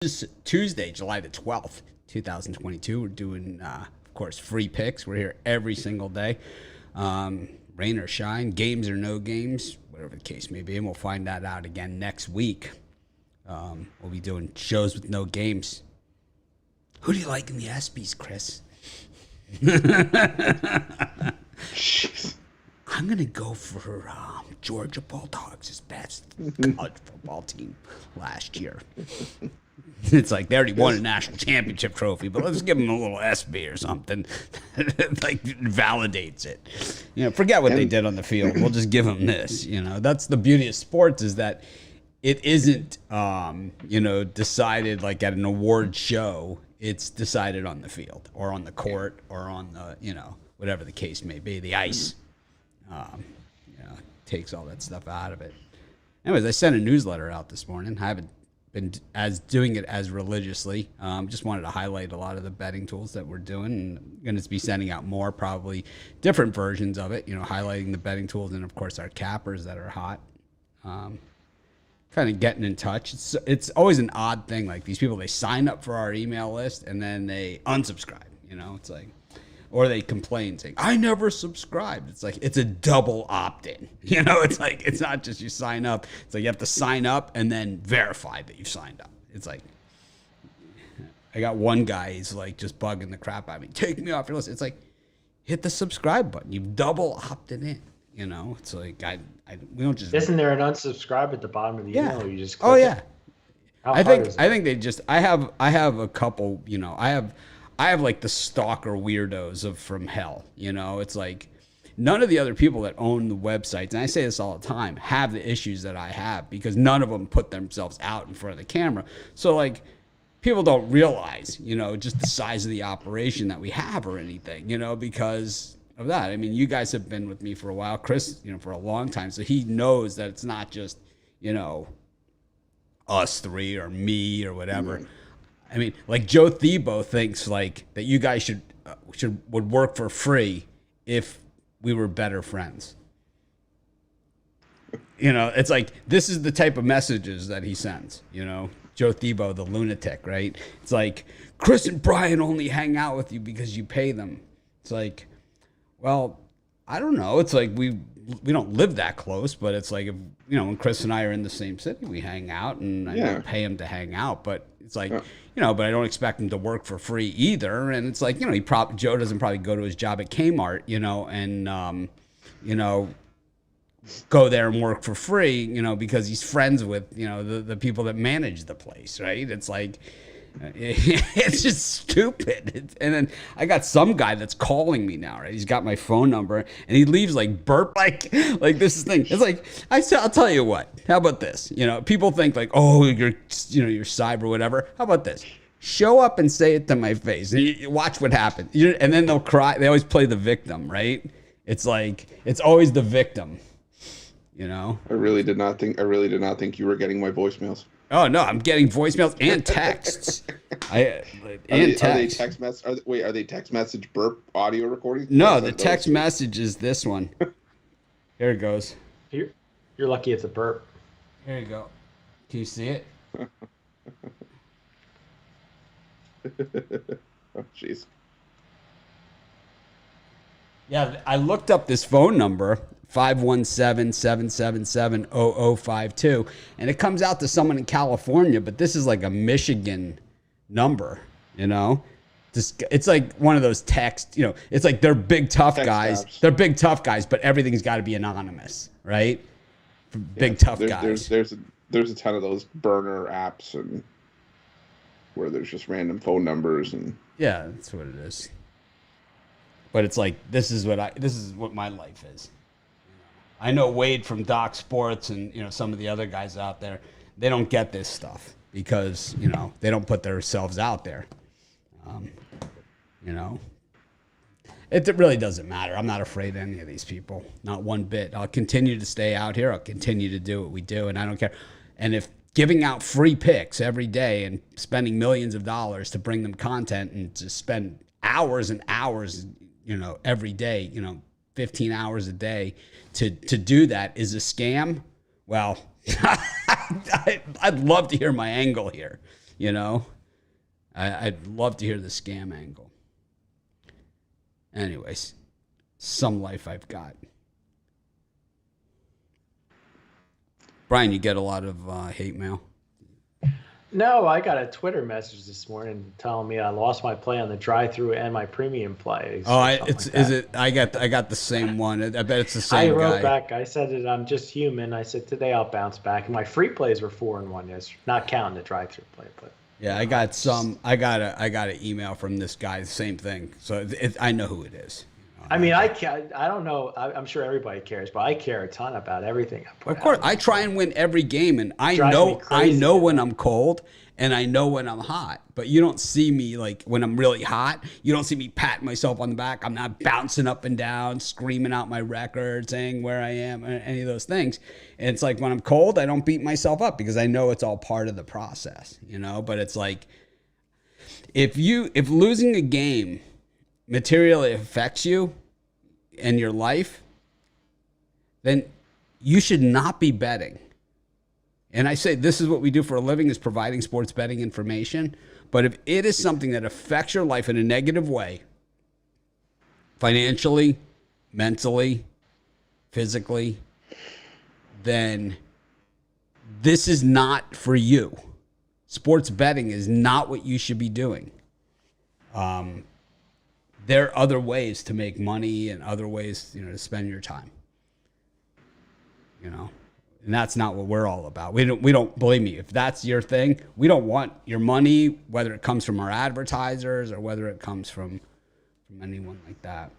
This is Tuesday, July the 12th, 2022. We're doing, of course, free picks. We're here every single day. Rain or shine, games or no games, whatever the case may be. And we'll find that out again next week. We'll be doing shows with no games. Who do you like in the ESPYs, Chris? I'm going to go for Georgia Bulldogs' best college football team last year. It's like they already won a national championship trophy, but let's give them a little SB or something. Like, validates it. Forget what they did on the field. We'll just give them this. That's the beauty of sports, is that it isn't, decided like at an award show. It's decided on the field or on the court or on the, whatever the case may be, the ice. Takes all that stuff out of it. Anyways, I sent a newsletter out this morning. I haven't been doing it as religiously. Just wanted to highlight a lot of the betting tools that we're doing, and going to be sending out more, probably different versions of it. Highlighting the betting tools and of course our cappers that are hot. Kind of getting in touch. It's always an odd thing. Like, these people, they sign up for our email list and then they unsubscribe. It's like, or they complain saying, I never subscribed. It's like, it's a double opt-in. It's like, it's not just you sign up. It's like you have to sign up and then verify that you've signed up. It's like, I got one guy, he's like just bugging the crap out of me. Take me off your list. It's like, hit the subscribe button. You've double opted in. It's like, we don't just. Isn't there an unsubscribe at the bottom of the email? You just click it? I think they just, I have a couple, I have like the stalker weirdos from hell. It's like, none of the other people that own the websites, and I say this all the time, have the issues that I have, because none of them put themselves out in front of the camera. So like, people don't realize, just the size of the operation that we have or anything, because of that. I mean, you guys have been with me for a while, Chris, for a long time. So he knows that it's not just, us three or me or whatever. Mm-hmm. I mean, like, Joe Thebo thinks like that you guys would work for free if we were better friends. It's like, this is the type of messages that he sends, Joe Thebo, the lunatic, right? It's like, Chris and Brian only hang out with you because you pay them. It's like, well, I don't know. It's like, we don't live that close, but it's like, if, when Chris and I are in the same city, we hang out, and I don't pay him to hang out, but it's like, but I don't expect him to work for free either. And it's like, Joe doesn't probably go to his job at Kmart, and, go there and work for free, because he's friends with, the people that manage the place, right? It's like, it's just stupid. And then I got some guy that's calling me now, right? He's got my phone number, and he leaves like burp, like this thing. It's like, I'll tell you what. How about this? People think like, oh, you're cyber, whatever. How about this? Show up and say it to my face, and you watch what happens. And then they'll cry. They always play the victim, right? It's like, it's always the victim. I really did not think you were getting my voicemails. Oh no, I'm getting voicemails and texts. Are they text message? Are they text message burp audio recordings? No, the text message is this one. Here it goes. You're lucky it's a burp. Here you go. Can you see it? Oh, jeez. Yeah, I looked up this phone number, 517-777-0052, and it comes out to someone in California, but this is like a Michigan number, It's like one of those text, it's like they're big tough guys. Apps. They're big tough guys, but everything's got to be anonymous, right? Big tough guys. There's a ton of those burner apps, and where there's just random phone numbers, and yeah, that's what it is. But it's like, this is what my life is. I know Wade from Doc Sports and, some of the other guys out there, they don't get this stuff because, they don't put themselves out there. It really doesn't matter. I'm not afraid of any of these people, not one bit. I'll continue to stay out here. I'll continue to do what we do, and I don't care. And if giving out free picks every day and spending millions of dollars to bring them content and to spend hours and hours, every day, 15 hours a day to do that is a scam. Well, I'd love to hear my angle here. You know, I'd love to hear the scam angle. Anyways, some life I've got. Brian, you get a lot of hate mail. No, I got a Twitter message this morning telling me I lost my play on the drive-through and my premium plays. Oh, I got the same one. I bet it's the I same guy. wrote back. I said that I'm just human. I said today I'll bounce back. And my free plays were 4-1. Yes, not counting the drive-through play, but Yeah, I got some. I got an email from this guy. The same thing. So I know who it is. I mean, I don't know. I'm sure everybody cares, but I care a ton about everything I put. Of course, out. I try and win every game, and I Drives me crazy. know when I'm cold, and I know when I'm hot. But you don't see me like when I'm really hot. You don't see me patting myself on the back. I'm not bouncing up and down, screaming out my record, saying where I am, or any of those things. And it's like when I'm cold, I don't beat myself up because I know it's all part of the process, you know. But it's like if losing a game materially affects you and your life, then you should not be betting. And I say this is what we do for a living, is providing sports betting information. But if it is something that affects your life in a negative way, financially, mentally, physically, then this is not for you. Sports betting is not what you should be doing. There are other ways to make money and other ways, to spend your time. And that's not what we're all about. We don't believe me. If that's your thing, we don't want your money, whether it comes from our advertisers or whether it comes from anyone like that.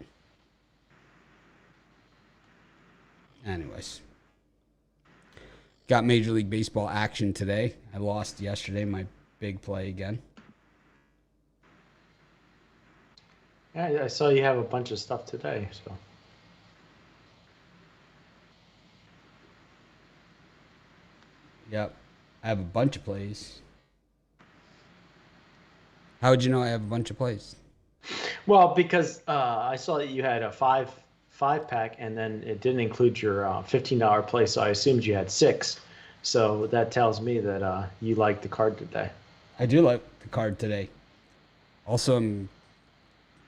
Anyways, got Major League Baseball action today. I lost yesterday, my big play again. Yeah, I saw you have a bunch of stuff today. So Yep, I have a bunch of plays. How would you know I have a bunch of plays? well, because I saw that you had a five pack, and then it didn't include your $15 play, so I assumed you had 6. So that tells me that you liked the card today. I do like the card today. Also,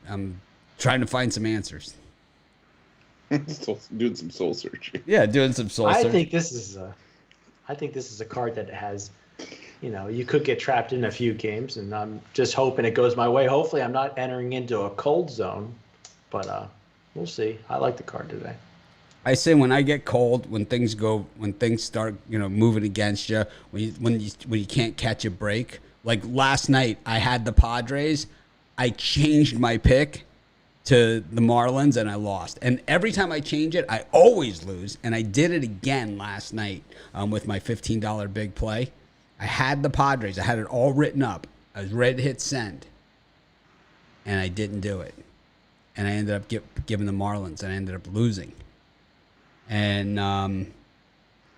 I'm trying to find some answers. Doing some soul searching. Yeah, doing some soul searching. I think this is a card that has, you could get trapped in a few games, and I'm just hoping it goes my way. Hopefully, I'm not entering into a cold zone, but we'll see. I like the card today. I say when I get cold, when things start, moving against you, when you can't catch a break. Like last night, I had the Padres. I changed my pick to the Marlins and I lost. And every time I change it, I always lose. And I did it again last night with my $15 big play. I had the Padres. I had it all written up. I was ready to hit send. And I didn't do it. And I ended up giving the Marlins, and I ended up losing. And,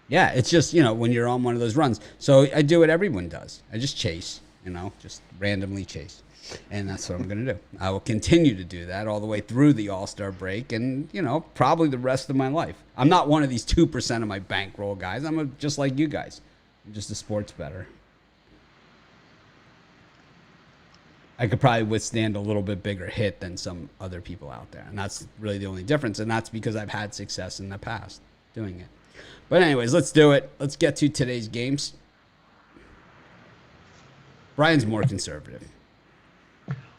yeah, it's just, when you're on one of those runs. So I do what everyone does. I just chase, just randomly chase. And that's what I'm going to do. I will continue to do that all the way through the All-Star break and, probably the rest of my life. I'm not one of these 2% of my bankroll guys. I'm just like you guys. I'm just a sports bettor. I could probably withstand a little bit bigger hit than some other people out there. And that's really the only difference. And that's because I've had success in the past doing it. But anyways, let's do it. Let's get to today's games. Brian's more conservative.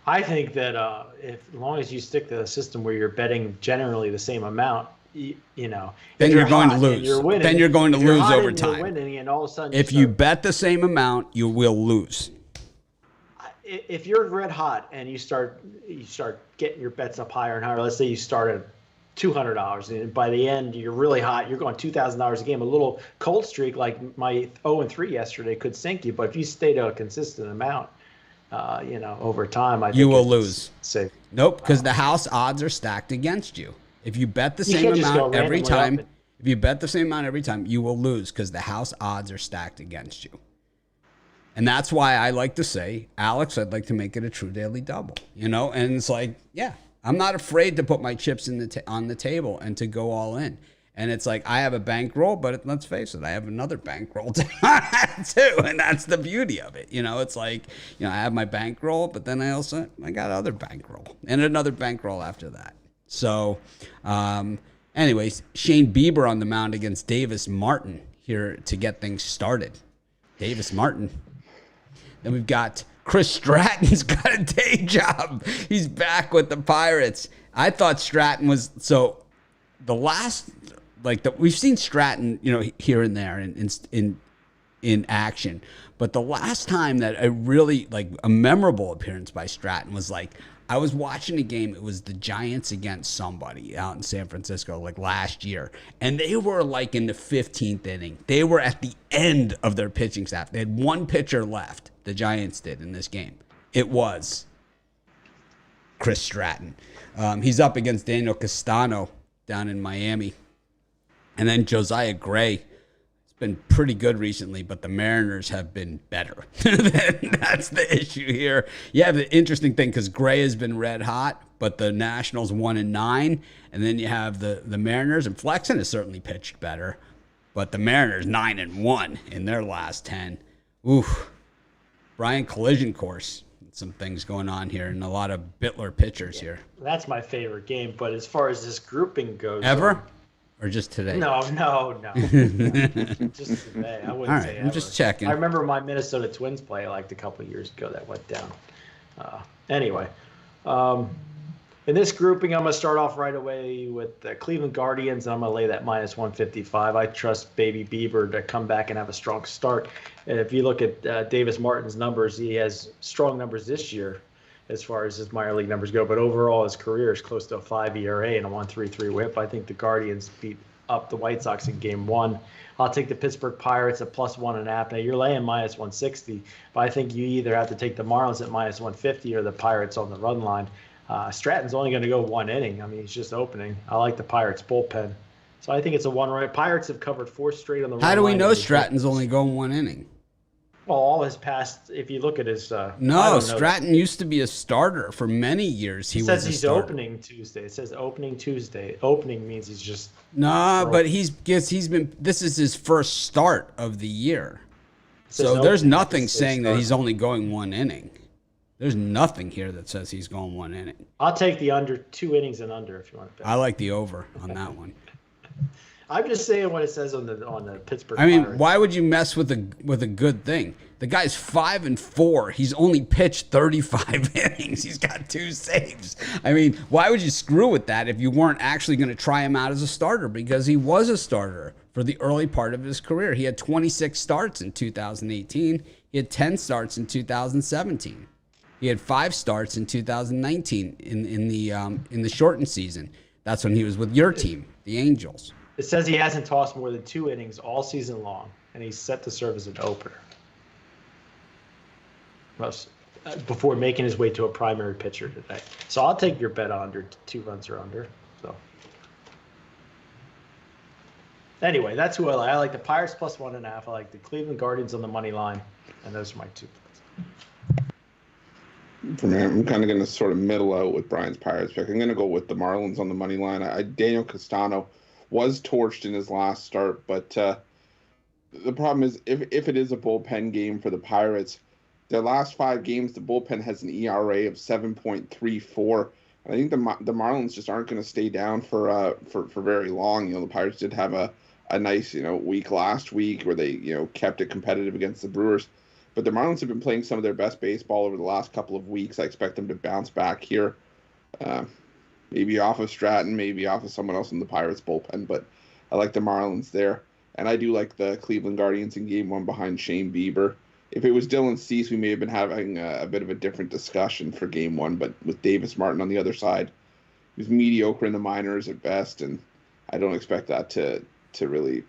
I think that as long as you stick to the system where you're betting generally the same amount, then you're going to lose. Then you're going to lose over time. Winning, and all of a sudden if you bet the same amount, you will lose. If you're red hot and you start getting your bets up higher and higher, let's say you start at $200, and by the end you're really hot, you're going $2,000 a game. A little cold streak like my 0-3 yesterday could sink you, but if you stay to a consistent amount, over time, I think you will lose. Safe. Nope, because the house odds are stacked against you. If you bet the same amount every time, you will lose because the house odds are stacked against you. And that's why I like to say, Alex, I'd like to make it a true daily double. And it's like, yeah, I'm not afraid to put my chips on the table and to go all in. And it's like, I have a bankroll, but let's face it, I have another bankroll too. And that's the beauty of it. It's like, I have my bankroll, but then I got other bankroll and another bankroll after that. So, anyways, Shane Bieber on the mound against Davis Martin here to get things started. Davis Martin. Then we've got Chris Stratton's got a day job. He's back with the Pirates. I thought Stratton was the last. We've seen Stratton, here and there in action, but the last time that I really a memorable appearance by Stratton was I was watching a game. It was the Giants against somebody out in San Francisco last year, and they were in the 15th inning. They were at the end of their pitching staff. They had one pitcher left. The Giants did in this game. It was Chris Stratton. He's up against Daniel Castano down in Miami. And then Josiah Gray. It's been pretty good recently, but the Mariners have been better. That's the issue here. You have the interesting thing because Gray has been red hot, but the Nationals 1-9. And then you have the Mariners, and Flexen has certainly pitched better, but the Mariners 9-1 in their last 10. Oof. Brian Collision Course. Some things going on here and a lot of Bittler pitchers here. That's my favorite game, but as far as this grouping goes... Ever? Or just today? No. Just today. I wouldn't say ever. I'm just checking. I remember my Minnesota Twins play a couple of years ago that went down. Anyway, in this grouping, I'm going to start off right away with the Cleveland Guardians, and I'm going to lay that -155. I trust Baby Bieber to come back and have a strong start. And if you look at Davis Martin's numbers, he has strong numbers this year as far as his minor league numbers go. But overall, his career is close to a 5 ERA and a 1.33 WHIP. I think the Guardians beat up the White Sox in Game 1. I'll take the Pittsburgh Pirates at +1.5. Now, you're laying -160, but I think you either have to take the Marlins at -150 or the Pirates on the run line. Stratton's only going to go one inning. I mean, he's just opening. I like the Pirates bullpen. So I think it's a one-run. Pirates have covered 4 straight on the run line. How do we know Stratton's only going one inning? Well, all his past, if you look at his... No, Stratton used to be a starter for many years. He says he's opening Tuesday. It says opening Tuesday. Opening means he's just... No, but he's been... This is his first start of the year. So there's nothing saying that he's only going one inning. There's nothing here that says he's going one inning. I'll take the under, 2 innings and under if you want to bet. I like the over on that one. I'm just saying what it says on the Pittsburgh. I mean, Pirates. why would you mess with a good thing? The guy's 5-4. He's only pitched 35 innings. He's got 2 saves. I mean, why would you screw with that if you weren't actually going to try him out as a starter? Because he was a starter for the early part of his career. He had 26 starts in 2018. He had 10 starts in 2017. He had 5 starts in 2019 in the shortened season. That's when he was with your team, the Angels. It says he hasn't tossed more than 2 innings all season long, and he's set to serve as an opener. Before making his way to a primary pitcher today. So I'll take your bet under 2 runs or under. So anyway, that's who I like. I like the Pirates +1.5. I like the Cleveland Guardians on the money line, and those are my 2 bets. For me, I'm kind of going to sort of middle out with Brian's Pirates pick. I'm going to go with the Marlins on the money line. Daniel Castano was torched in his last start, but the problem is if it is a bullpen game for the Pirates, their last 5 games, the bullpen has an ERA of 7.34. And I think the Marlins just aren't going to stay down for very long. The Pirates did have a nice week last week where they kept it competitive against the Brewers. But the Marlins have been playing some of their best baseball over the last couple of weeks. I expect them to bounce back here. Maybe off of Stratton, maybe off of someone else in the Pirates bullpen, but I like the Marlins there. And I do like the Cleveland Guardians in Game 1 behind Shane Bieber. If it was Dylan Cease, we may have been having a bit of a different discussion for Game 1, but with Davis Martin on the other side, he was mediocre in the minors at best, and I don't expect that to really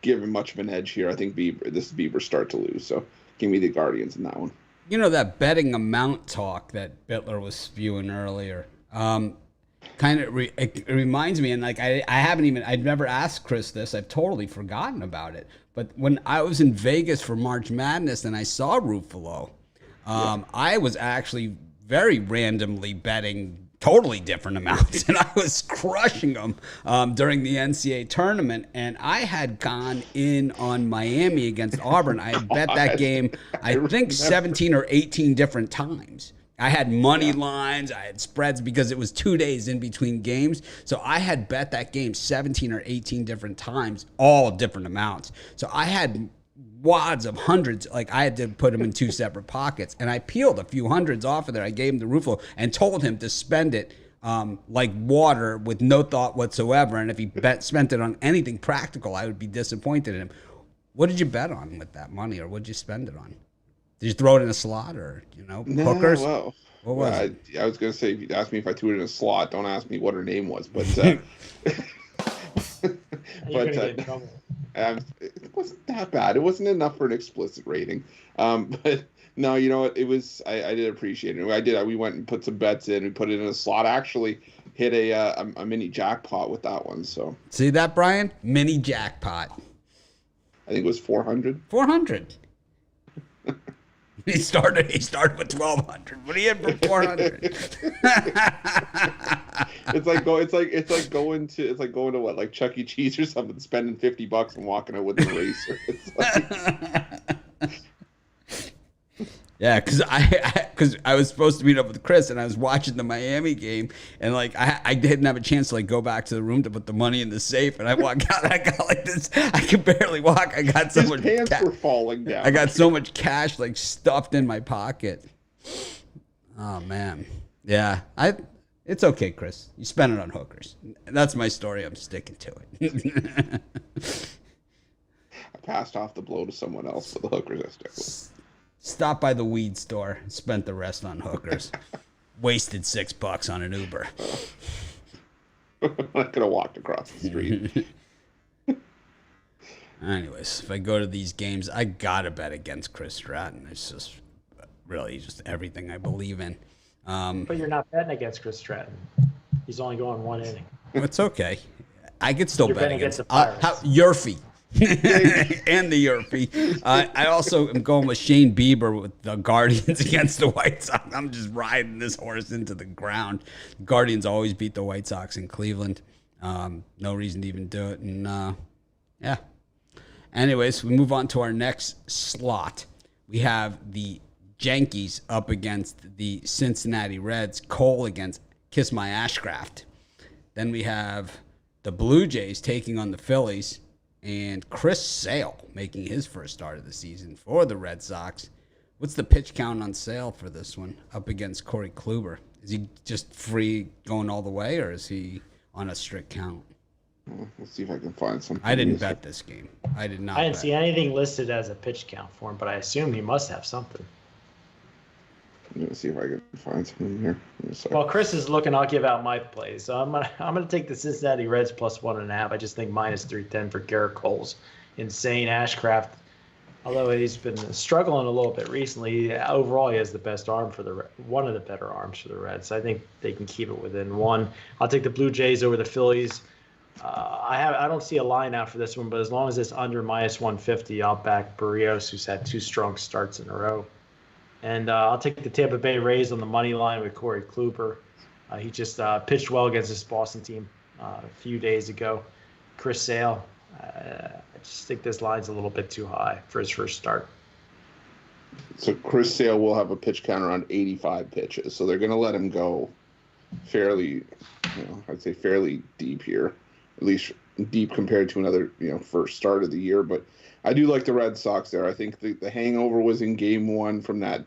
give him much of an edge here. I think this is Bieber's start to lose, so give me the Guardians in that one. That betting amount talk that Bittler was spewing earlier, it reminds me, and I've never asked Chris this. I've totally forgotten about it. But when I was in Vegas for March Madness and I saw Ruffalo, I was actually very randomly betting totally different amounts, and I was crushing them during the NCAA tournament. And I had gone in on Miami against Auburn. I had bet that game, I think 17 or 18 different times. I had money lines, I had spreads because it was 2 days in between games. So I had bet that game 17 or 18 different times, all different amounts. So I had wads of hundreds. Like, I had to put them in 2 separate pockets, and I peeled a few hundreds off of there. I gave him the roofle and told him to spend it like water with no thought whatsoever. And if he spent it on anything practical, I would be disappointed in him. What did you bet on with that money, or what did you spend it on? Did you throw it in a slot, or, hookers? Well, what was it? I was going to say, if you asked me if I threw it in a slot, don't ask me what her name was. But it wasn't that bad. It wasn't enough for an explicit rating. But no, you know what? It was. I did appreciate it. We went and put some bets in. We put it in a slot. I actually hit a mini jackpot with that one. So see that, Brian? Mini jackpot. I think it was 400. 400. He started with 1,200. What do you had for 400? It's like going to what, like Chuck E. Cheese or something, spending $50 and walking out with an eraser. It's like... Yeah, because I was supposed to meet up with Chris, and I was watching the Miami game, and like I didn't have a chance to like go back to the room to put the money in the safe, and I walked out, and I got like this. I could barely walk. I got so much. His pants were falling down. I got so much cash like stuffed in my pocket. Oh man, yeah. It's okay, Chris. You spent it on hookers. That's my story. I'm sticking to it. I passed off the blow to someone else, but the hookers I stick with. Stopped by the weed store, spent the rest on hookers. Wasted $6 on an Uber. I could have walked across the street. Anyways, if I go to these games, I gotta bet against Chris Stratton. It's just really just everything I believe in. But you're not betting against Chris Stratton. He's only going 1 inning. It's okay. I could still bet against the Pirates. Yurfie. And the Yurfie. I also am going with Shane Bieber with the Guardians against the White Sox. I'm just riding this horse into the ground. Guardians always beat the White Sox in Cleveland. No reason to even do it. And yeah. Anyways, we move on to our next slot. We have the Yankees up against the Cincinnati Reds. Cole against Kiss My Ashcraft. Then we have the Blue Jays taking on the Phillies. And Chris Sale making his first start of the season for the Red Sox. What's the pitch count on Sale for this one up against Corey Kluber? Is he just free going all the way, or is he on a strict count? Let's see if I can find something. I didn't bet this game. I did not. I didn't see anything listed as a pitch count for him, but I assume he must have something. I'm gonna see if I can find something here. While Chris is looking, I'll give out my plays. So I'm gonna take the Cincinnati Reds plus 1.5. I just think minus 310 for Garrett Cole's insane. Ashcraft, although he's been struggling a little bit recently, overall he has the best arm for one of the better arms for the Reds. I think they can keep it within one. I'll take the Blue Jays over the Phillies. I don't see a line out for this one, but as long as it's under minus 150, I'll back Barrios, who's had 2 strong starts in a row. And I'll take the Tampa Bay Rays on the money line with Corey Kluber. He just pitched well against this Boston team a few days ago. Chris Sale, I just think this line's a little bit too high for his first start. So Chris Sale will have a pitch count around 85 pitches. So they're going to let him go fairly, I'd say fairly deep here, at least deep compared to another, first start of the year. But I do like the Red Sox there. I think the hangover was in Game 1 from that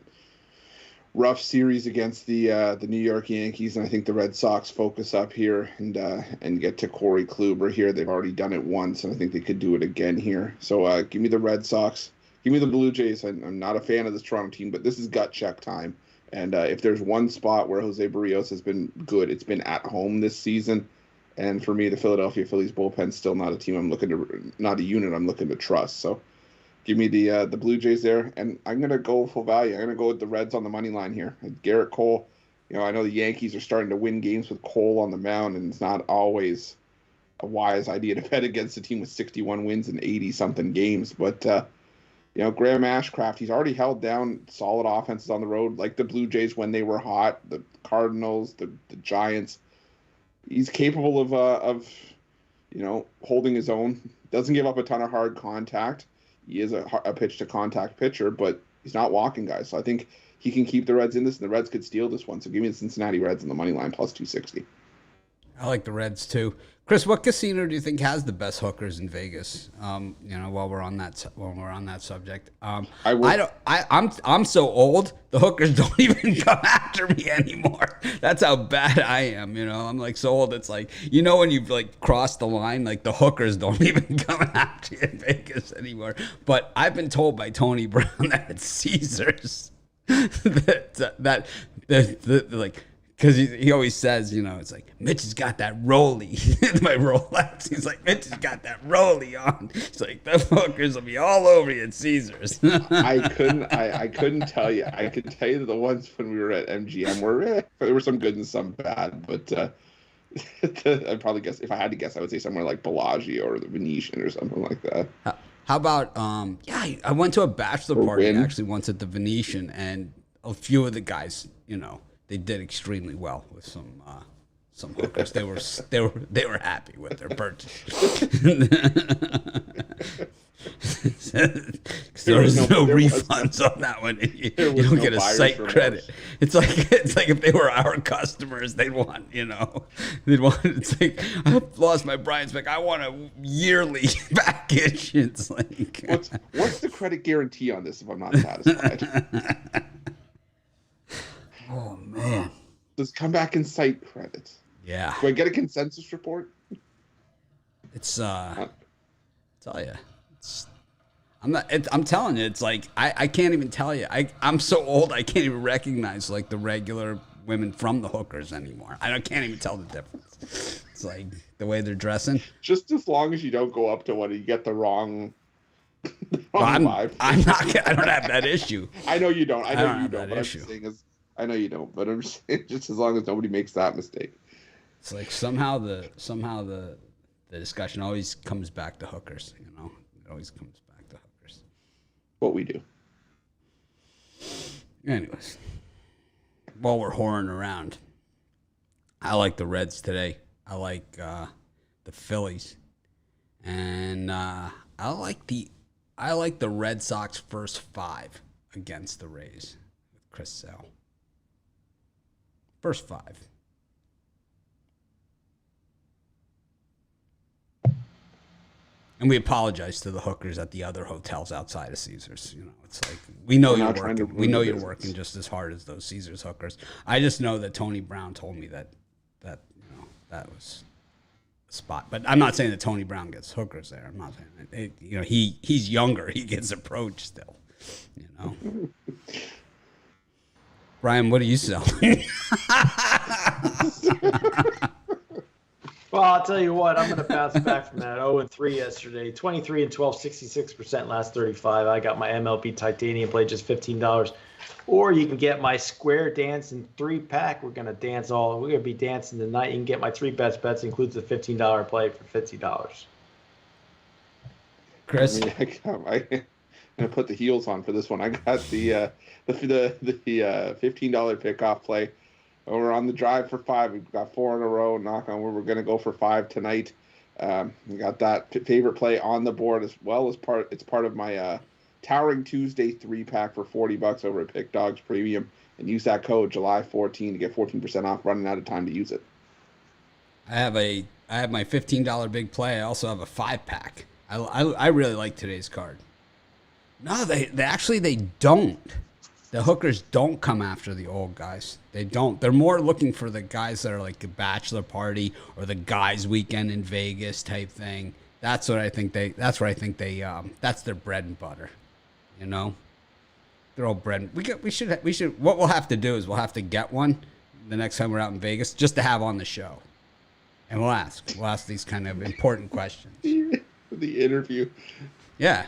rough series against the New York Yankees, and I think the Red Sox focus up here and get to Corey Kluber here. They've already done it once, and I think they could do it again here. So give me the Red Sox. Give me the Blue Jays. I'm not a fan of this Toronto team, but this is gut check time. And if there's one spot where Jose Barrios has been good, it's been at home this season. And for me, the Philadelphia Phillies bullpen's still not a team not a unit I'm looking to trust. So give me the Blue Jays there. And I'm going to go full value. I'm going to go with the Reds on the money line here. Garrett Cole, I know the Yankees are starting to win games with Cole on the mound, and it's not always a wise idea to bet against a team with 61 wins and 80-something games. But Graham Ashcraft, he's already held down solid offenses on the road, like the Blue Jays when they were hot, the Cardinals, the Giants. He's capable of holding his own. Doesn't give up a ton of hard contact. He is a pitch to contact pitcher, but he's not walking guys. So I think he can keep the Reds in this, and the Reds could steal this one. So give me the Cincinnati Reds on the money line plus 260. I like the Reds too. Chris, what casino do you think has the best hookers in Vegas? While we're on that subject, I'm so old. The hookers don't even come after me anymore. That's how bad I am. I'm like so old. It's like when you've like crossed the line, like the hookers don't even come after you in Vegas anymore. But I've been told by Tony Brown that it's Caesars. that like. Because he always says, it's like, Mitch has got that rolly. My Rolex. He's like, Mitch has got that rolly on. He's like, the hookers will be all over you at Caesars. I couldn't tell you. I could tell you the ones when we were at MGM there were some good and some bad. But I'd probably guess, if I had to guess, I would say somewhere like Bellagio or the Venetian or something like that. How about, I went to a bachelor party actually once at the Venetian, and a few of the guys, they did extremely well with some hookers. They were happy with their purchase. There was no refunds on that one. You don't get a site credit. It's like if they were our customers, they'd want. It's like, I've lost my Brian Speck. I want a yearly package. It's like, what's the credit guarantee on this if I'm not satisfied? Oh man! Just come back and cite credits. Yeah. Do I get a consensus report? It's tell you, I'm telling you, it's like I can't even tell you. I'm so old I can't even recognize like the regular women from the hookers anymore. I can't even tell the difference. It's like the way they're dressing. Just as long as you don't go up to one and you get the wrong. I'm not. I don't have that issue. I know you don't. I know you don't. But I'm just saying I know you don't, but I'm just saying, just as long as nobody makes that mistake. It's like somehow the discussion always comes back to hookers. It always comes back to hookers. What we do. Anyways, while we're whoring around, I like the Reds today. I like the Phillies, and I like the Red Sox first 5 against the Rays with Chris Sale. First 5. And we apologize to the hookers at the other hotels outside of Caesars. It's like we know you're working. We know you're working just as hard as those Caesars hookers. I just know that Tony Brown told me that was a spot. But I'm not saying that Tony Brown gets hookers there. I'm not saying that. He's younger. He gets approached still. Brian, what are you selling? Well, I'll tell you what, I'm going to bounce back from that 0-3 yesterday. 23-12, 66% last 35. I got my MLB Titanium play, just $15. Or you can get my Square Dancing 3-pack. We're going to be dancing tonight. You can get my 3 best bets, includes the $15 play for $50. Chris? I'm going to put the heels on for this one. I got the $15 pickoff play. We're on the drive for 5. We've got 4 in a row. Knock on wood. We're going to go for 5 tonight. We got that favorite play on the board as well as it's part of my Towering Tuesday 3-pack for $40 over at Pick Dogs Premium, and use that code July 14 to get 14% off. Running out of time to use it. I have my $15 big play. I also have a 5-pack. I really like today's card. No, they don't. The hookers don't come after the old guys. They don't. They're more looking for the guys that are like the bachelor party or the guys' weekend in Vegas type thing. That's what I think that's their bread and butter. They're all bread. We should. What we'll have to do is we'll have to get one the next time we're out in Vegas just to have on the show, and we'll ask these kind of important questions. The interview. Yeah.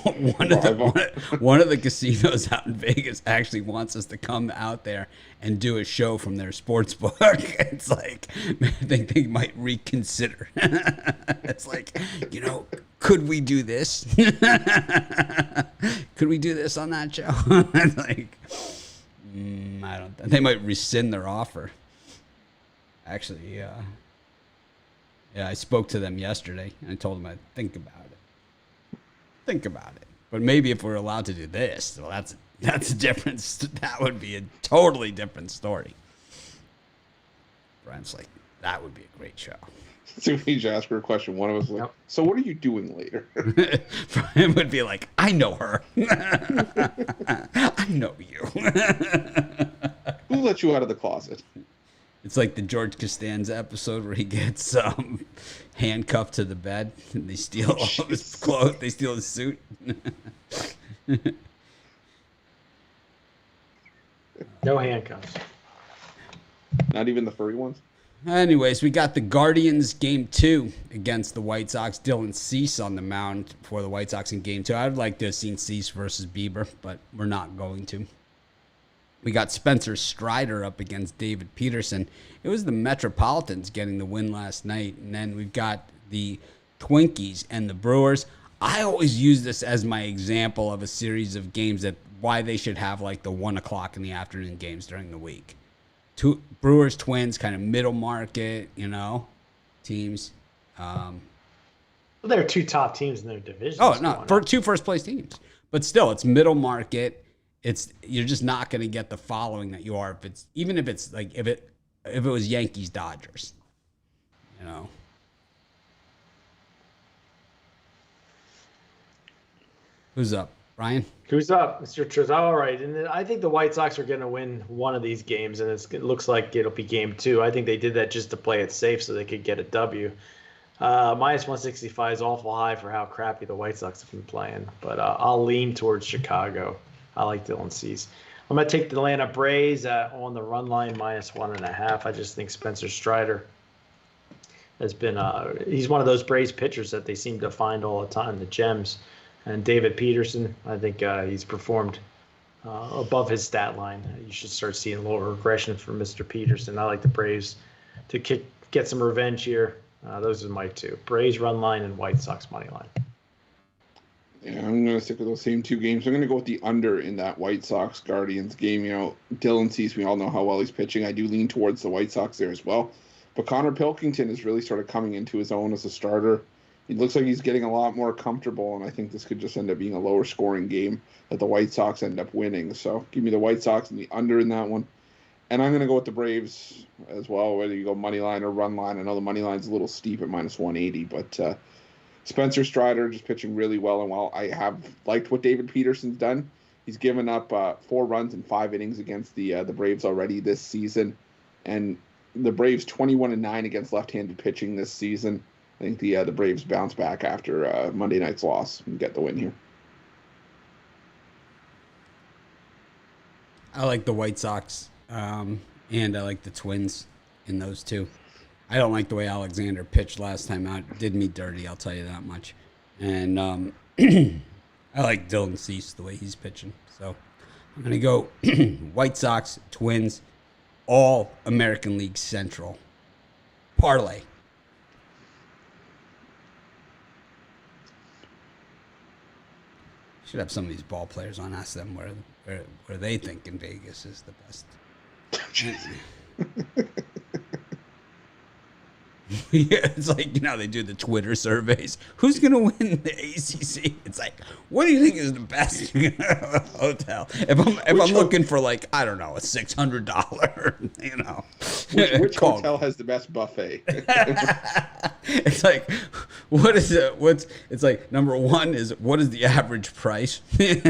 one of the casinos out in Vegas actually wants us to come out there and do a show from their sports book. It's like, I think they might reconsider. It's like, could we do this? Could we do this on that show? It's like, I don't. They might rescind their offer. Actually, yeah, I spoke to them yesterday and I told them I'd think about it. But maybe if we're allowed to do this, well, that's a different. That would be a totally different story. Brian's like, that would be a great show. So we just ask her a question. One of us like, so what are you doing later? Brian would be like, I know her. I know you. Who let you out of the closet? It's like the George Costanza episode where he gets handcuffed to the bed and they steal all of his clothes. They steal his suit. No handcuffs. Not even the furry ones? Anyways, we got the Guardians game 2 against the White Sox. Dylan Cease on the mound for the White Sox in game 2. I'd like to have seen Cease versus Bieber, but we're not going to. We got Spencer Strider up against David Peterson. It was the Metropolitans getting the win last night. And then we've got the Twinkies and the Brewers. I always use this as my example of a series of games that why they should have like the 1 o'clock in the afternoon games during the week. Brewers, Twins, kind of middle market, teams. Well, they're two top teams in their division. Oh, no, for 2 first-place teams. But still, it's middle market. You're just not going to get the following that you are if it was Yankees Dodgers, Who's up, Brian? Who's up, Mr. Trez? All right, and I think the White Sox are going to win one of these games, and it looks like it'll be game 2. I think they did that just to play it safe so they could get a W. Minus 165 is awful high for how crappy the White Sox have been playing, but I'll lean towards Chicago. I like Dylan Cease. I'm going to take the Atlanta Braves on the run line minus 1.5. I just think Spencer Strider has been he's one of those Braves pitchers that they seem to find all the time, the gems. And David Peterson, I think he's performed above his stat line. You should start seeing a little regression from Mr. Peterson. I like the Braves to get some revenge here. Those are my 2. Braves run line and White Sox money line. Yeah, I'm going to stick with those same 2 games. I'm going to go with the under in that White Sox-Guardians game. Dylan Cease, we all know how well he's pitching. I do lean towards the White Sox there as well. But Connor Pilkington is really sort of coming into his own as a starter. He looks like he's getting a lot more comfortable, and I think this could just end up being a lower-scoring game that the White Sox end up winning. So give me the White Sox and the under in that one. And I'm going to go with the Braves as well, whether you go money line or run line. I know the money line's a little steep at minus 180, but Spencer Strider just pitching really well. And while I have liked what David Peterson's done, he's given up 4 runs in 5 innings against the Braves already this season. And the Braves 21-9 against left-handed pitching this season. I think the Braves bounce back after Monday night's loss and get the win here. I like the White Sox, and I like the Twins in those 2. I don't like the way Alexander pitched last time out. It did me dirty, I'll tell you that much. And I like Dylan Cease the way he's pitching. So I'm going to go White Sox, Twins, all American League Central. Parlay. Should have some of these ball players on, ask them where they think in Vegas is the best. Yeah, it's like, they do the Twitter surveys. Who's going to win the ACC? It's like, what do you think is the best hotel? If I'm looking for a $600, Which hotel has the best buffet? It's like, it's like, number 1 is what is the average price? And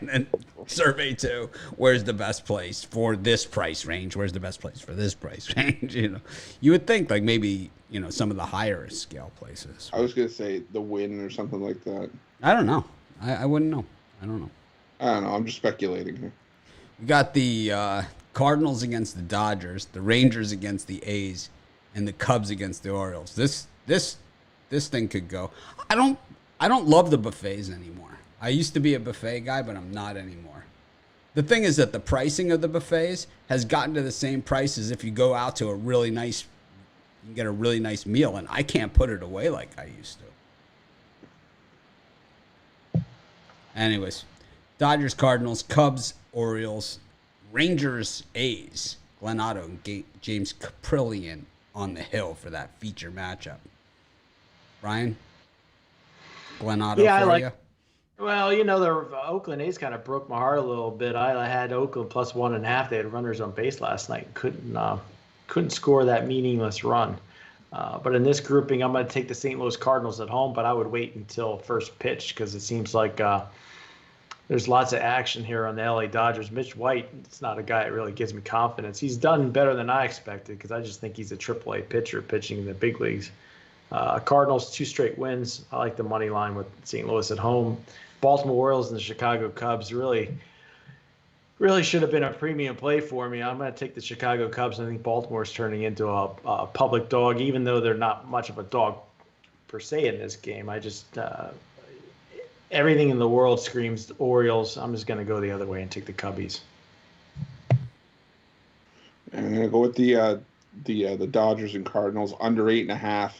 then survey 2, where's the best place for this price range? Where's the best place for this price range? You would think like maybe, some of the higher scale places. I was going to say the Win or something like that. I don't know. I wouldn't know. I don't know. I'm just speculating here. We got the Cardinals against the Dodgers, the Rangers against the A's, and the Cubs against the Orioles. This thing could go. I don't love the buffets anymore. I used to be a buffet guy, but I'm not anymore. The thing is that the pricing of the buffets has gotten to the same price as if you go out to a really nice, you can get a really nice meal, and I can't put it away like I used to. Anyways, Dodgers, Cardinals, Cubs, Orioles, Rangers, A's, Glenn Otto and James Caprillion on the hill for that feature matchup. Brian, Glenn Otto for you? Well, the Oakland A's kind of broke my heart a little bit. I had Oakland plus 1.5. They had runners on base last night. Couldn't score that meaningless run. But in this grouping, I'm going to take the St. Louis Cardinals at home, but I would wait until first pitch because it seems like there's lots of action here on the LA Dodgers. Mitch White, it's not a guy that really gives me confidence. He's done better than I expected because I just think he's a AAA pitcher pitching in the big leagues. Cardinals, 2 straight wins. I like the money line with St. Louis at home. Baltimore Orioles and the Chicago Cubs really should have been a premium play for me. I'm going to take the Chicago Cubs. I think Baltimore's turning into a public dog, even though they're not much of a dog per se in this game. I just everything in the world screams Orioles. I'm just going to go the other way and take the Cubbies. I'm going to go with the Dodgers and Cardinals under 8.5.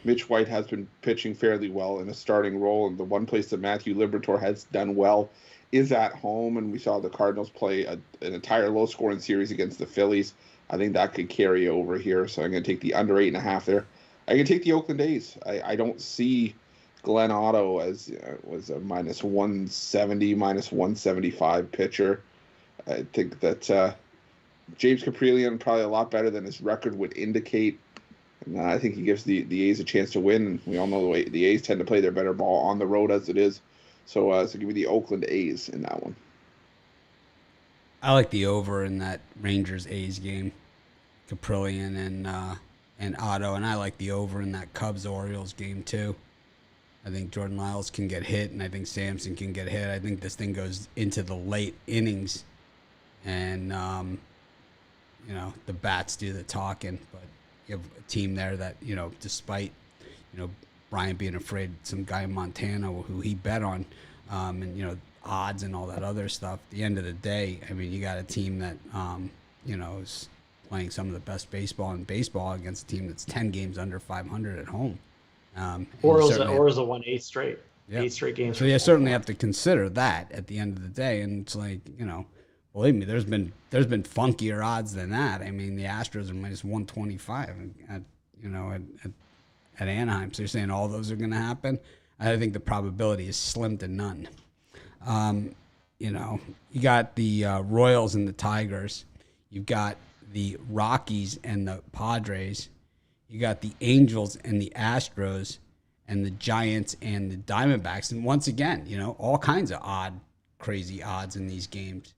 Mitch White has been pitching fairly well in a starting role, and the one place that Matthew Liberatore has done well is at home, and we saw the Cardinals play an entire low-scoring series against the Phillies. I think that could carry over here, so I'm going to take the under 8.5 there. I can take the Oakland A's. I don't see Glenn Otto as was a minus 170, minus 175 pitcher. I think that James Caprillion probably a lot better than his record would indicate. And I think he gives the A's a chance to win. And we all know the way the A's tend to play their better ball on the road as it is. So give me the Oakland A's in that one. I like the over in that Rangers-A's game, Caprillion and Otto, and I like the over in that Cubs-Orioles game too. I think Jordan Lyles can get hit, and I think Sampson can get hit. I think this thing goes into the late innings, and the bats do the talking, but you have a team there that, despite, Brian being afraid some guy in Montana who he bet on, and, odds and all that other stuff, at the end of the day, I mean, you got a team that, is playing some of the best baseball in baseball against a team that's 10 games under 500 at home. Orioles have won 8 straight. Yeah. 8 straight games. So you certainly have to consider that at the end of the day. And it's like, believe me, there's been funkier odds than that. I mean, the Astros are minus 125 at Anaheim. So you're saying all those are going to happen? I think the probability is slim to none. You got the Royals and the Tigers. You've got the Rockies and the Padres. You got the Angels and the Astros and the Giants and the Diamondbacks. And once again, all kinds of crazy odds in these games,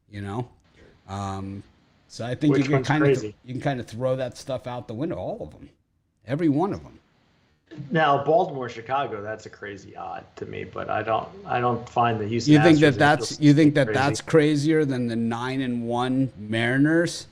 So I think you can kind of throw that stuff out the window, all of them, every one of them. Now, Baltimore, Chicago, that's a crazy odd to me, but I don't find the Houston. You think that's crazier than the 9-1 Mariners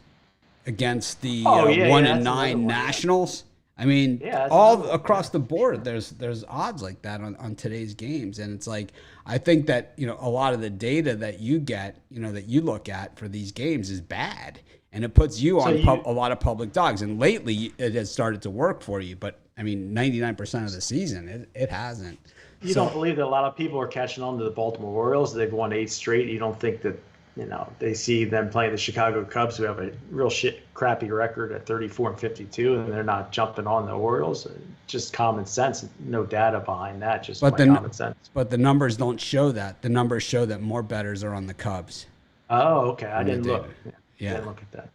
against the 1-9 Nationals? I mean, all across the board, there's odds like that on today's games, and it's like I think that a lot of the data that you get, that you look at for these games is bad, and it puts you on a lot of public dogs. And lately, it has started to work for you, but I mean, 99% of the season, it hasn't. You don't believe that a lot of people are catching on to the Baltimore Orioles? They've won 8 straight. You don't think that they see them playing the Chicago Cubs, who have a real crappy record at 34-52, and they're not jumping on the Orioles? Just common sense, no data behind that. Just common sense. But the numbers don't show that. The numbers show that more bettors are on the Cubs. Oh, okay. I didn't look. Yeah. I didn't look at that.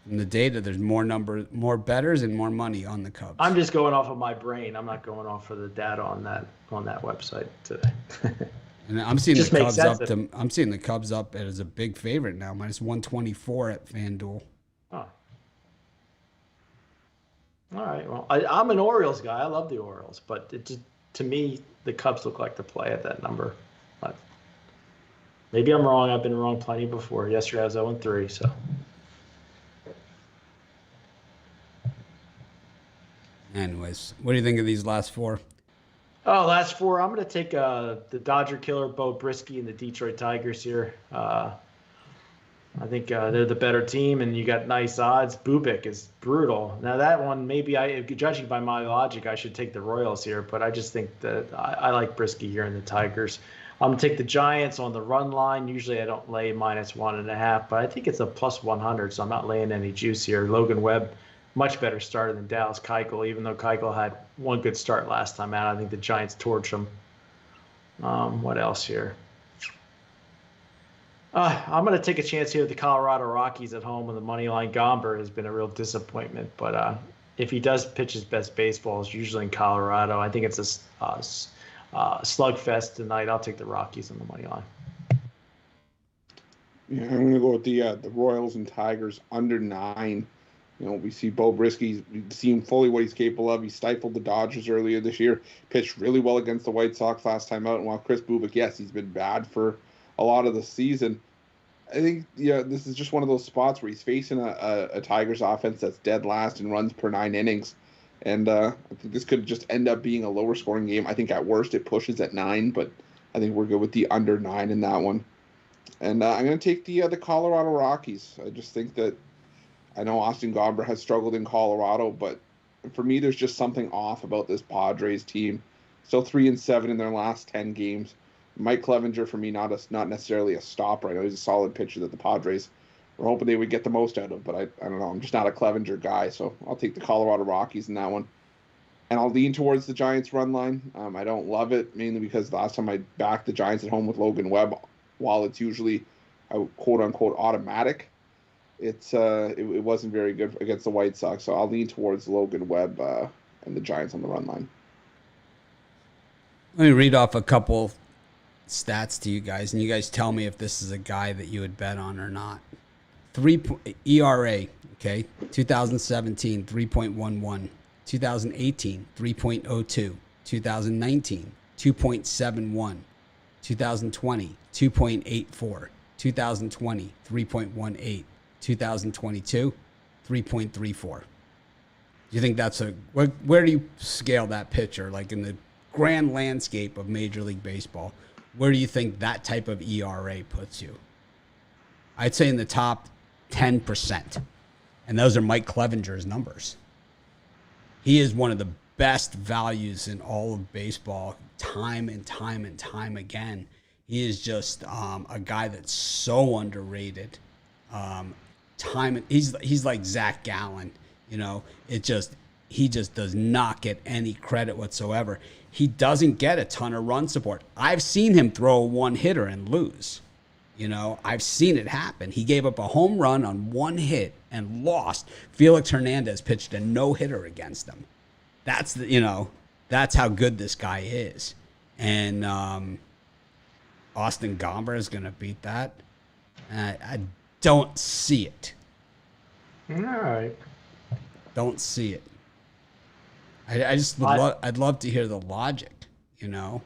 In the data, there's more bettors and more money on the Cubs. I'm just going off of my brain. I'm not going off of the data on that website today. And I'm seeing the Cubs up. I'm seeing the Cubs up as a big favorite now, minus 124 at FanDuel. Oh. All right. Well, I'm an Orioles guy. I love the Orioles, but to me, the Cubs look like the play at that number. But maybe I'm wrong. I've been wrong plenty before. Yesterday I was 0-3, so. Anyways, what do you think of these last 4? Oh, last four. I'm going to take the Dodger killer, Bo Brisky, and the Detroit Tigers here. I think they're the better team, and you got nice odds. Bubik is brutal. Now that one, maybe judging by my logic, I should take the Royals here, but I just think that I like Brisky here in the Tigers. I'm gonna take the Giants on the run line. Usually I don't lay -1.5, but I think it's a +100, so I'm not laying any juice here. Logan Webb, much better starter than Dallas Keuchel, even though Keuchel had one good start last time out. I think the Giants torch him. What else here? I'm going to take a chance here with the Colorado Rockies at home with the money line. Gomber has been a real disappointment, but if he does pitch his best baseball, it's usually in Colorado. I think it's a slugfest tonight. I'll take the Rockies on the money line. Yeah, I'm going to go with the Royals and Tigers under 9. You know, we see Bo Brisky, we've seen fully what he's capable of. He stifled the Dodgers earlier this year, pitched really well against the White Sox last time out. And while Chris Bubik, yes, he's been bad for a lot of the season, I think this is just one of those spots where he's facing a Tigers offense that's dead last and runs per 9 innings. And I think this could just end up being a lower scoring game. I think at worst it pushes at 9, but I think we're good with the under 9 in that one. And I'm going to take the Colorado Rockies. I just think that I know Austin Gomber has struggled in Colorado, but for me, there's just something off about this Padres team. Still 3-7 in their last 10 games. Mike Clevenger, for me, not necessarily a stopper. I know he's a solid pitcher that the Padres were hoping they would get the most out of, but I don't know. I'm just not a Clevenger guy, so I'll take the Colorado Rockies in that one. And I'll lean towards the Giants run line. I don't love it, mainly because last time I backed the Giants at home with Logan Webb, while it's usually a quote-unquote automatic, it wasn't very good against the White Sox. So I'll lean towards Logan Webb and the Giants on the run line. Let me read off a couple stats to you guys, and you guys tell me if this is a guy that you would bet on or not. ERA, okay, 2017, 3.11. 2018, 3.02. 2019, 2.71. 2020, 2.84. 2020, 3.18. 2022, 3.34. Do you think that's where do you scale that pitcher? Like in the grand landscape of Major League Baseball, where do you think that type of ERA puts you? I'd say in the top 10%. And those are Mike Clevenger's numbers. He is one of the best values in all of baseball, time and time and time again. He is just a guy that's so underrated. He's like Zach Gallen, you know. He just does not get any credit whatsoever. He doesn't get a ton of run support. I've seen him throw a one-hitter and lose. You know, I've seen it happen. He gave up a home run on one hit and lost. Felix Hernandez pitched a no-hitter against him. That's how good this guy is. And Austin Gomber is going to beat that. I don't see it. All right. Don't see it. I'd love to hear the logic, you know.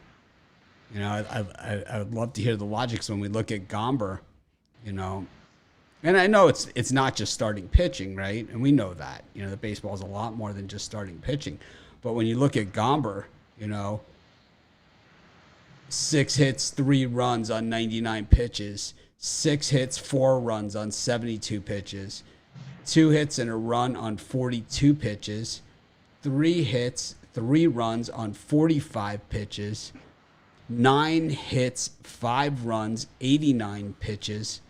You know, I would love to hear the logic. So when we look at Gomber, you know, and I know it's not just starting pitching, right? And we know that, you know, the baseball is a lot more than just starting pitching. But when you look at Gomber, you know, 6 hits, 3 runs on 99 pitches, 6 hits, 4 runs on 72 pitches, 2 hits and a run on 42 pitches, 3 hits, 3 runs on 45 pitches, 9 hits, 5 runs, 89 pitches,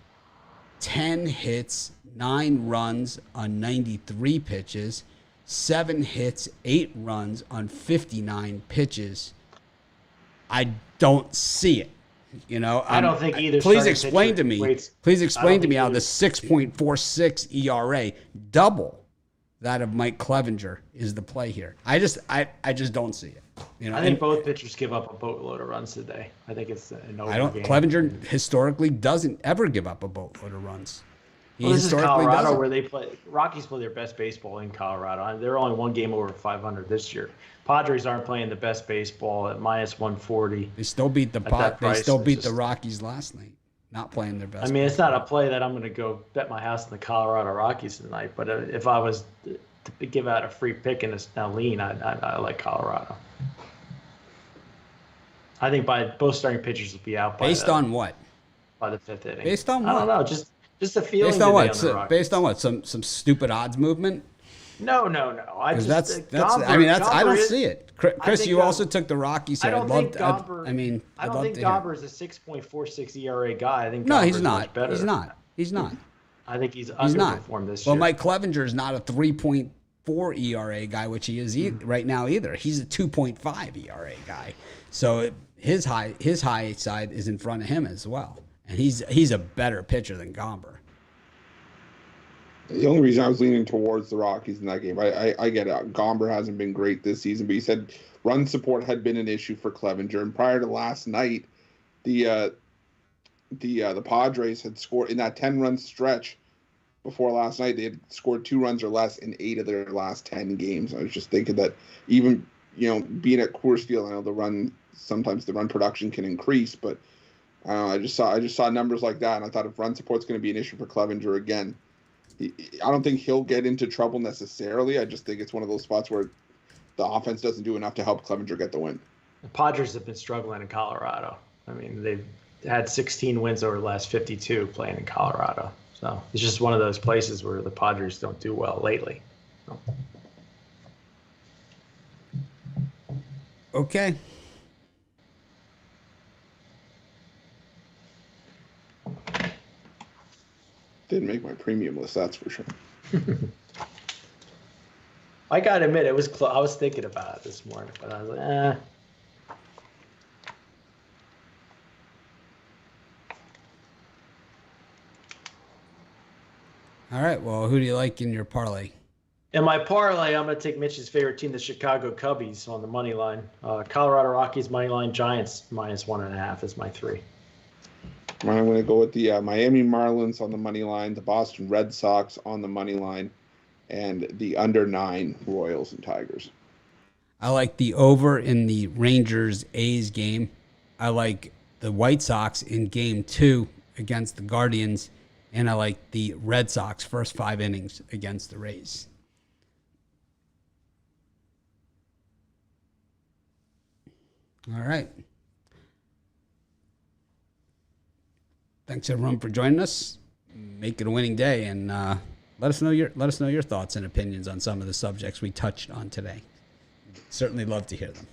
10 hits, 9 runs on 93 pitches, 7 hits, 8 runs on 59 pitches. I don't see it. You know, I don't think either. Please explain to me. Please explain to me how the 6.46 ERA, double that of Mike Clevenger, is the play here. I just don't see it. You know, I think both pitchers give up a boatload of runs today. I think it's an over game. Clevenger historically doesn't ever give up a boatload of runs. This is Colorado, where they play. Rockies play their best baseball in Colorado. They're only one game over 500 this year. Padres aren't playing the best baseball at -140. They still beat the Rockies last night. Not playing their best. I mean, it's not a play that I'm going to go bet my house on the Colorado Rockies tonight. But if I was to give out a free pick and a lean, I like Colorado. I think both starting pitchers will be out Based on what? by the 5th inning. Based on I don't what? know. Just a feeling Based on today what? on the Rockies. Based on what? Some stupid odds movement? No. I Because just that's. Gomber, I mean, that's. I Gomber don't is, see it. Chris, you also took the Rockies here. I don't think Gomber. I'd I don't love think to hear. Gomber is a 6.46 ERA guy. I think No, Gomber's he's much not. better. He's not. He's not. I think he's He's not. underperformed this Well, year. Mike Clevenger is not a 3.4 ERA guy, which he is right now either. He's a 2.5 ERA guy. So his high side is in front of him as well, and he's a better pitcher than Gomber. The only reason I was leaning towards the Rockies in that game, I get it. Gomber hasn't been great this season, but you said run support had been an issue for Clevenger, and prior to last night, the Padres had scored in that 10-run stretch before last night. They had scored 2 runs or less in 8 of their last 10 games. I was just thinking that even being at Coors Field, I know sometimes the run production can increase, but I don't know, I just saw numbers like that, and I thought if run support's going to be an issue for Clevenger again, I don't think he'll get into trouble necessarily. I just think it's one of those spots where the offense doesn't do enough to help Clevenger get the win. The Padres have been struggling in Colorado. I mean, they've had 16 wins over the last 52 playing in Colorado. So it's just one of those places where the Padres don't do well lately. So. Okay. Didn't make my premium list, that's for sure. I gotta admit, it was I was thinking about it this morning, but I was like, All right. Well, who do you like in your parlay? In my parlay, I'm going to take Mitch's favorite team, the Chicago Cubbies, on the money line. Colorado Rockies money line, Giants -1.5 is my 3. I'm going to go with the Miami Marlins on the money line, the Boston Red Sox on the money line, and the under 9 Royals and Tigers. I like the over in the Rangers-A's game. I like the White Sox in game 2 against the Guardians, and I like the Red Sox first 5 innings against the Rays. All right. Thanks everyone for joining us. Make it a winning day, and let us know your thoughts and opinions on some of the subjects we touched on today. Certainly love to hear them.